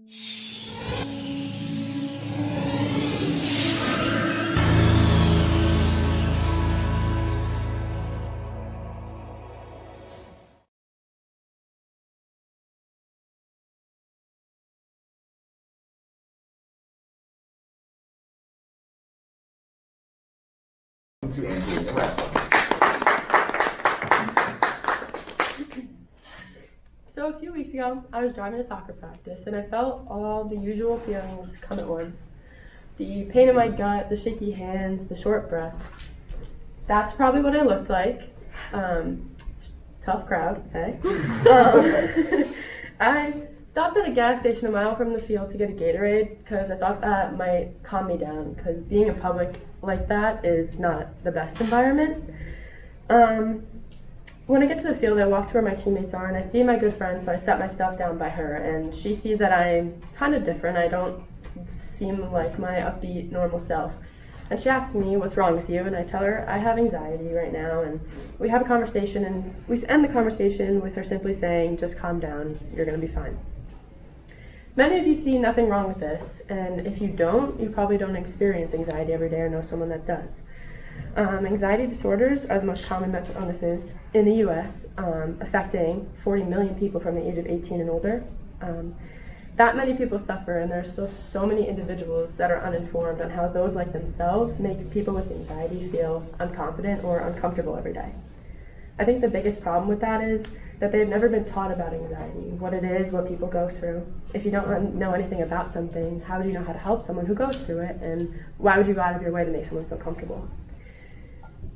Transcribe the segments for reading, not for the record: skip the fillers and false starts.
To Angelina Rappa. So a few weeks ago, I was driving to soccer practice and I felt all the usual feelings come at once. The pain in my gut, the shaky hands, the short breaths. That's probably what I looked like. Tough crowd, okay? I stopped at a gas station a mile from the field to get a Gatorade because I thought that might calm me down, because being in public like that is not the best environment. When I get to the field, I walk to where my teammates are and I see my good friend, so I set my stuff down by her, and she sees that I'm kind of different. I don't seem like my upbeat, normal self. And she asks me, "What's wrong with you?" And I tell her I have anxiety right now, and we have a conversation, and we end the conversation with her simply saying, "Just calm down, you're gonna be fine." Many of you see nothing wrong with this, and if you don't, you probably don't experience anxiety every day or know someone that does. Anxiety disorders are the most common mental illnesses in the US, affecting 40 million people from the age of 18 and older. That many people suffer, and there are still so many individuals that are uninformed on how those like themselves make people with anxiety feel unconfident or uncomfortable every day. I think the biggest problem with that is that they've never been taught about anxiety, what it is, what people go through. If you don't know anything about something, how do you know how to help someone who goes through it, and why would you go out of your way to make someone feel comfortable?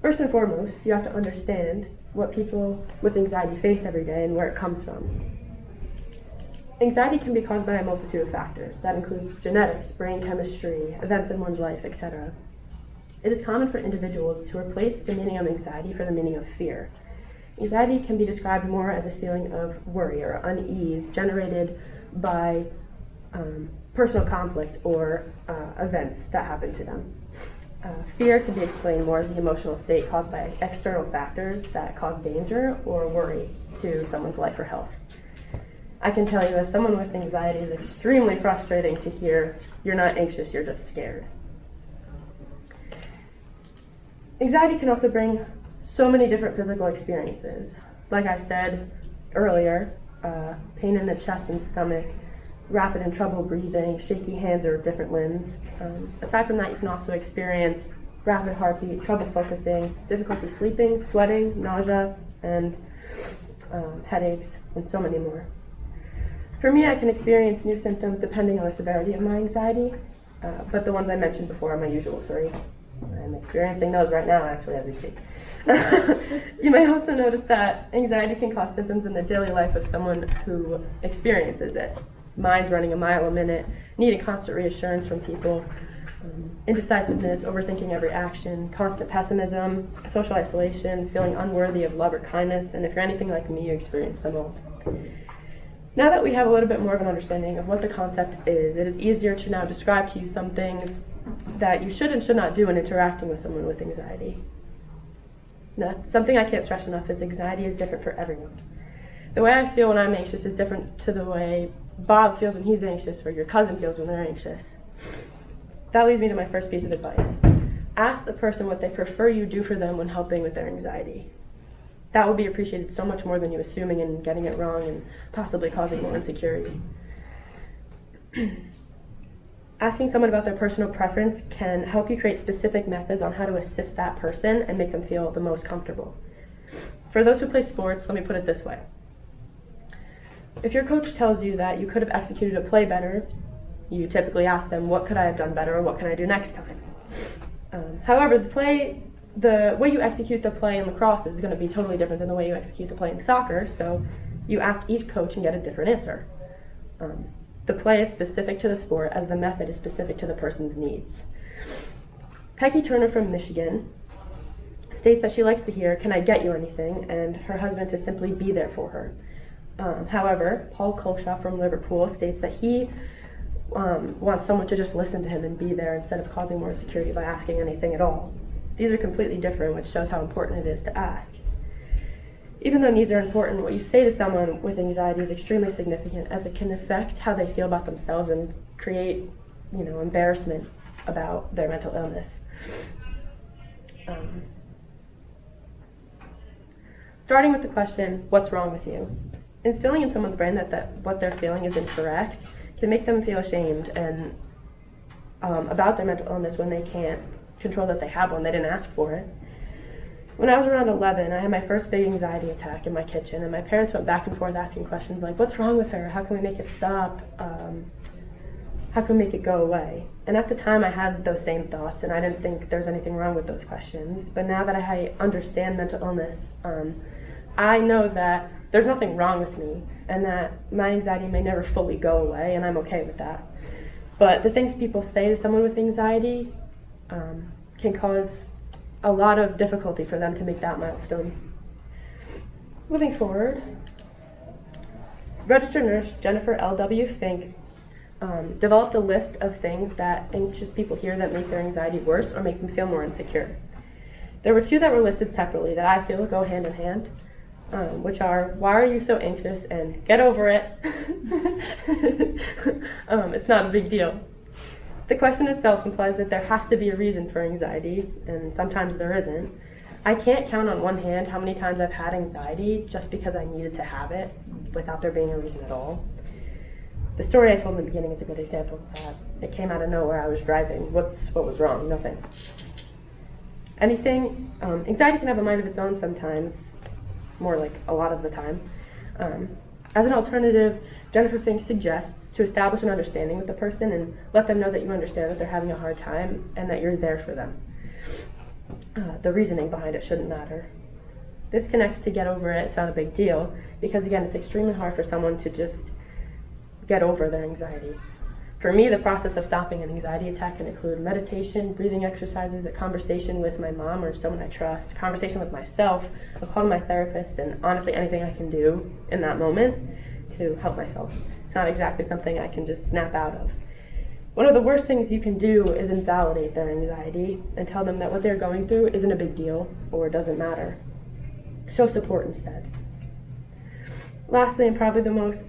First and foremost, you have to understand what people with anxiety face every day and where it comes from. Anxiety can be caused by a multitude of factors. That includes genetics, brain chemistry, events in one's life, etc. It is common for individuals to replace the meaning of anxiety for the meaning of fear. Anxiety can be described more as a feeling of worry or unease generated by personal conflict or events that happen to them. Fear can be explained more as the emotional state caused by external factors that cause danger or worry to someone's life or health. I can tell you, as someone with anxiety, it's extremely frustrating to hear, "You're not anxious, you're just scared." Anxiety can also bring so many different physical experiences. Like I said earlier, pain in the chest and stomach, rapid and trouble breathing, shaky hands or different limbs. Aside from that, you can also experience rapid heartbeat, trouble focusing, difficulty sleeping, sweating, nausea, and headaches, and so many more. For me, I can experience new symptoms depending on the severity of my anxiety, but the ones I mentioned before are my usual three. I'm experiencing those right now, actually, as we speak. You may also notice that anxiety can cause symptoms in the daily life of someone who experiences it. Minds running a mile a minute, needing constant reassurance from people, indecisiveness, overthinking every action, constant pessimism, social isolation, feeling unworthy of love or kindness, and if you're anything like me, you experience them all. Now that we have a little bit more of an understanding of what the concept is, it is easier to now describe to you some things that you should and should not do when interacting with someone with anxiety. Now, something I can't stress enough is anxiety is different for everyone. The way I feel when I'm anxious is different to the way Bob feels when he's anxious, or your cousin feels when they're anxious. That leads me to my first piece of advice. Ask the person what they prefer you do for them when helping with their anxiety. That will be appreciated so much more than you assuming and getting it wrong and possibly causing more insecurity. Asking someone about their personal preference can help you create specific methods on how to assist that person and make them feel the most comfortable. For those who play sports, let me put it this way. If your coach tells you that you could have executed a play better, you typically ask them, "What could I have done better, or what can I do next time?" However, the way you execute the play in lacrosse is going to be totally different than the way you execute the play in soccer, so you ask each coach and get a different answer. The play is specific to the sport as the method is specific to the person's needs. Peggy Turner from Michigan states that she likes to hear, "Can I get you anything?" and her husband to simply be there for her. However, Paul Colshaw from Liverpool states that he wants someone to just listen to him and be there instead of causing more insecurity by asking anything at all. These are completely different, which shows how important it is to ask. Even though needs are important, what you say to someone with anxiety is extremely significant, as it can affect how they feel about themselves and create, embarrassment about their mental illness. Starting with the question, what's wrong with you? Instilling in someone's brain that what they're feeling is incorrect can make them feel ashamed and about their mental illness when they can't control that they have one. They didn't ask for it. When I was around 11, I had my first big anxiety attack in my kitchen, and my parents went back and forth asking questions like, what's wrong with her? How can we make it stop? How can we make it go away? And at the time, I had those same thoughts, and I didn't think there's anything wrong with those questions. But now that I understand mental illness, I know that there's nothing wrong with me, and that my anxiety may never fully go away, and I'm okay with that. But the things people say to someone with anxiety can cause a lot of difficulty for them to make that milestone. Moving forward, registered nurse Jennifer L.W. Fink developed a list of things that anxious people hear that make their anxiety worse or make them feel more insecure. There were 2 that were listed separately that I feel go hand in hand, which are, why are you so anxious, and get over it. It's not a big deal. The question itself implies that there has to be a reason for anxiety, and sometimes there isn't. I can't count on one hand how many times I've had anxiety just because I needed to have it without there being a reason at all. The story I told in the beginning is a good example of that. It came out of nowhere. I was driving. What was wrong? Nothing. Anxiety can have a mind of its own sometimes, more like a lot of the time. As an alternative, Jennifer Fink suggests to establish an understanding with the person and let them know that you understand that they're having a hard time and that you're there for them. The reasoning behind it shouldn't matter. This connects to get over it. It's not a big deal because, again, it's extremely hard for someone to just get over their anxiety. For me, the process of stopping an anxiety attack can include meditation, breathing exercises, a conversation with my mom or someone I trust, conversation with myself, a call to my therapist, and honestly anything I can do in that moment to help myself. It's not exactly something I can just snap out of. One of the worst things you can do is invalidate their anxiety and tell them that what they're going through isn't a big deal or doesn't matter. Show support instead. Lastly, and probably the most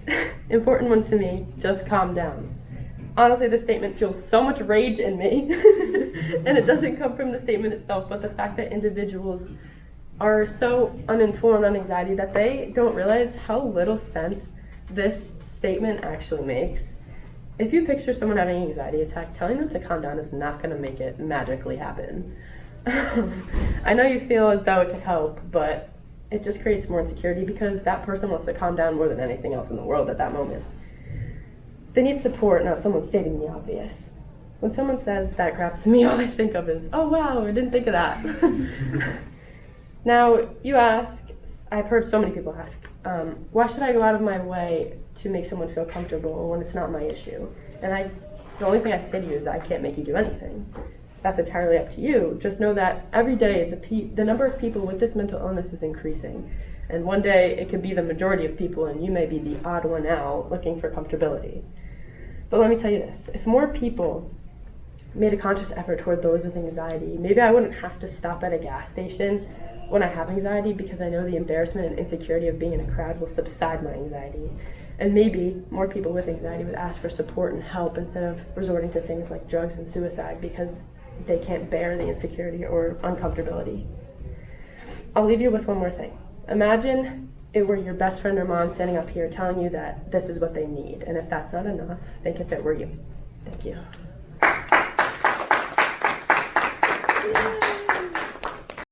important one to me, just calm down. Honestly, this statement fuels so much rage in me, and it doesn't come from the statement itself, but the fact that individuals are so uninformed on anxiety that they don't realize how little sense this statement actually makes. If you picture someone having an anxiety attack, telling them to calm down is not going to make it magically happen. I know you feel as though it could help, but it just creates more insecurity because that person wants to calm down more than anything else in the world at that moment. They need support, not someone stating the obvious. When someone says that crap to me, all I think of is, oh wow, I didn't think of that. Now, you ask, I've heard so many people ask, why should I go out of my way to make someone feel comfortable when it's not my issue? And the only thing I can say to you is I can't make you do anything. That's entirely up to you. Just know that every day the number of people with this mental illness is increasing. And one day it could be the majority of people and you may be the odd one out looking for comfortability. But let me tell you this, if more people made a conscious effort toward those with anxiety, maybe I wouldn't have to stop at a gas station when I have anxiety because I know the embarrassment and insecurity of being in a crowd will subside my anxiety. And maybe more people with anxiety would ask for support and help instead of resorting to things like drugs and suicide because they can't bear the insecurity or uncomfortability. I'll leave you with one more thing. Imagine it were your best friend or mom standing up here telling you that this is what they need. And if that's not enough, think if it were you. Thank you.